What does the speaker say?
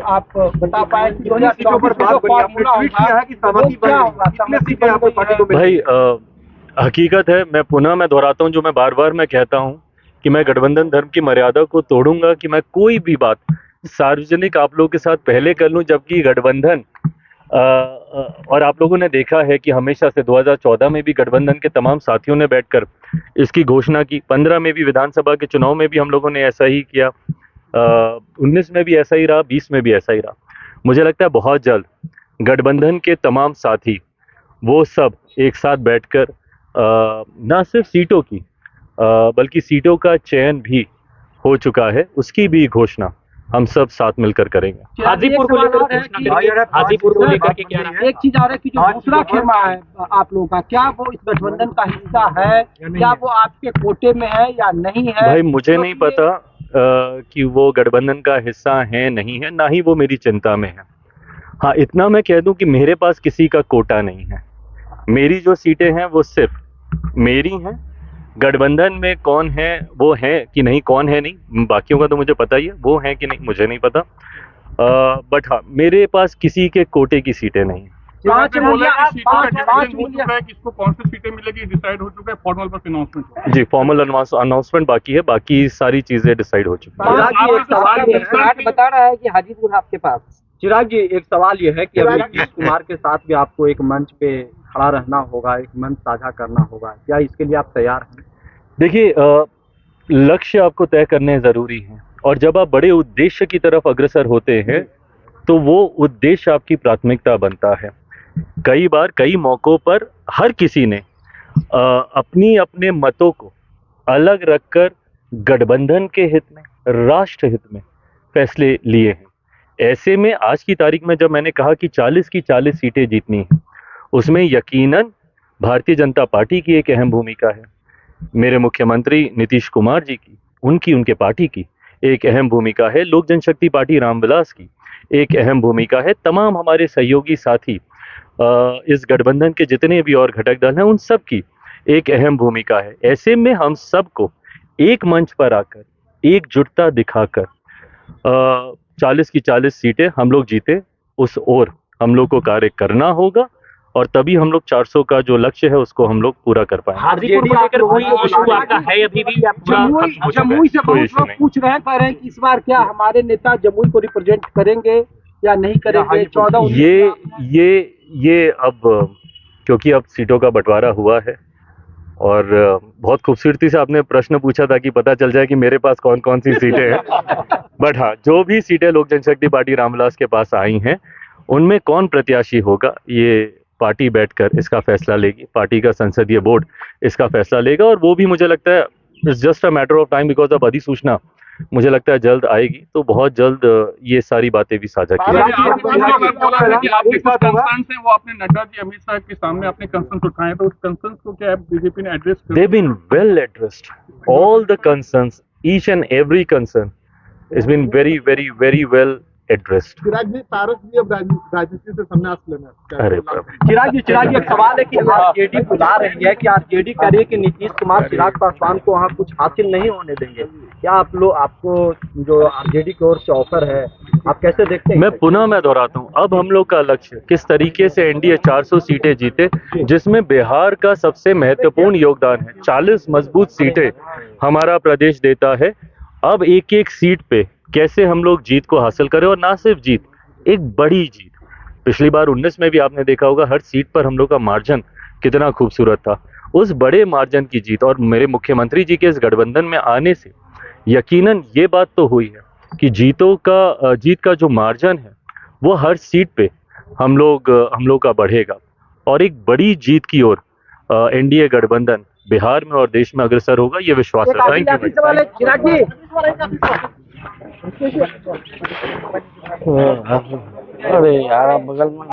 आप बता पाए कि 2024 में जो फॉर्मूला होगा वो क्या होगा? सहमति बन गई है। भाई हकीकत है, मैं दोहराता हूँ जो मैं बार बार मैं कहता हूँ कि मैं गठबंधन धर्म की मर्यादा को तोड़ूंगा कि मैं कोई भी बात सार्वजनिक आप लोगों के साथ पहले कर लूं, जबकि गठबंधन और आप लोगों ने देखा है कि हमेशा से 2014 में भी गठबंधन के तमाम साथियों ने बैठकर इसकी घोषणा की, 15 में भी विधानसभा के चुनाव में भी हम लोगों ने ऐसा ही किया, 19 में भी ऐसा ही रहा, 20 में भी ऐसा ही रहा। मुझे लगता है बहुत जल्द गठबंधन के तमाम साथी वो सब एक साथ बैठकर न सिर्फ सीटों की बल्कि सीटों का चयन भी हो चुका है, उसकी भी घोषणा हम सब साथ मिलकर करेंगे। हाजीपुर को लेकर के क्या एक चीज आ रहा है कि जो दूसरा खेमा है आप लोगों का, क्या वो इस गठबंधन का हिस्सा है या वो आपके कोटे में है या नहीं है? भाई मुझे नहीं पता कि वो गठबंधन का हिस्सा है नहीं है, ना ही वो मेरी चिंता में है। हाँ, इतना मैं कह दूं कि मेरे पास किसी का कोटा नहीं है। मेरी जो सीटें हैं वो सिर्फ मेरी हैं। गठबंधन में कौन है वो है कि नहीं, कौन है नहीं, बाकियों का तो मुझे पता ही है, वो है कि नहीं मुझे नहीं पता। बट हाँ, मेरे पास किसी के कोटे की सीटें नहीं है। 5 मिलियन किसको कौन सी सीटें मिलेगी डिसाइड हो चुका है, फॉर्मल पर अनाउंसमेंट। जी, फॉर्मल अनाउंसमेंट बाकी है, बाकी सारी चीजें डिसाइड हो चुकी है। बता रहा है कि हाजीपुर आपके पास। चिराग जी, एक सवाल ये है कि अभी नीतीश कुमार के साथ भी आपको एक मंच पे खड़ा रहना होगा, एक मंच साझा करना होगा, क्या इसके लिए आप तैयार हैं? देखिए, लक्ष्य आपको तय करने जरूरी है और जब आप बड़े उद्देश्य की तरफ अग्रसर होते हैं तो वो उद्देश्य आपकी प्राथमिकता बनता है। कई बार कई मौकों पर हर किसी ने अपनी अपने मतों को अलग रखकर गठबंधन के हित में, राष्ट्र हित में फैसले लिए हैं। ऐसे में आज की तारीख में जब मैंने कहा कि 40 की 40 सीटें जीतनी है, उसमें यकीनन भारतीय जनता पार्टी की एक अहम भूमिका है, मेरे मुख्यमंत्री नीतीश कुमार जी की, उनके पार्टी की एक अहम भूमिका है, लोक जनशक्ति पार्टी रामविलास की एक अहम भूमिका है, तमाम हमारे सहयोगी साथी इस गठबंधन के जितने भी और घटक दल हैं उन सब की एक अहम भूमिका है। ऐसे में हम सबको एक मंच पर आकर एकजुटता दिखाकर 40 की 40 सीटें हम लोग जीते, उस ओर हम लोग को कार्य करना होगा और तभी हम लोग 400 का जो लक्ष्य है उसको हम लोग पूरा कर पाएंगे। हाजीपुर को लेकर कोई इशू आपका है अभी भी? जमुई से बहुत लोग पूछ रहे हैं, कह रहे हैं कि इस बार क्या हमारे नेता जमुई को रिप्रेजेंट करेंगे या नहीं करेंगे? 14 ये अब क्योंकि अब सीटों का बंटवारा हुआ है और बहुत खूबसूरती से आपने प्रश्न पूछा था कि पता चल जाए कि मेरे पास कौन कौन सी सीटें हैं। बट हाँ, जो भी सीटें लोक जनशक्ति पार्टी रामविलास के पास आई हैं उनमें कौन प्रत्याशी होगा ये पार्टी बैठकर इसका फैसला लेगी, पार्टी का संसदीय बोर्ड इसका फैसला लेगा और वो भी मुझे लगता है it's just a matter of time, because अब अधिसूचना मुझे लगता है जल्द आएगी, तो बहुत जल्द ये सारी बातें भी साझा की जाएगी। वो आपने नड्डा जी अमित शाह के सामने अपने कंसर्न्स उठाए, तो उस कंसर्न्स को क्या बीजेपी ने एड्रेस किया? They've been well addressed. All the concerns, each and every concern has been very, very, very well addressed. चिराग जी, पारस जी अब राजनीति से संन्यास लेना। अरे चिराग जी, एक सवाल है कि आरजेडी बुला रही है कि आरजेडी कह रही है कि नीतीश कुमार चिराग पासवान को वहाँ कुछ हासिल नहीं होने देंगे, क्या आपको जो आरजेडी की ओर से ऑफर है आप कैसे देखते हैं? मैं दोहराता हूँ, अब हम लोग का लक्ष्य किस तरीके से एनडीए 400 सीटें जीते, जिसमें बिहार का सबसे महत्वपूर्ण योगदान है। 40 मजबूत सीटें हमारा प्रदेश देता है। अब एक एक सीट पे कैसे हम लोग जीत को हासिल करें और ना सिर्फ जीत, एक बड़ी जीत। पिछली बार 19 में भी आपने देखा होगा हर सीट पर हम लोग का मार्जिन कितना खूबसूरत था। उस बड़े मार्जिन की जीत और मेरे मुख्यमंत्री जी के इस गठबंधन में आने से यकीनन ये बात तो हुई है कि जीत का जो मार्जिन है वो हर सीट पे हम लोग का बढ़ेगा और एक बड़ी जीत की ओर एनडीए गठबंधन बिहार में और देश में अग्रसर होगा, ये विश्वास है। Thank you. अरे यार बगल में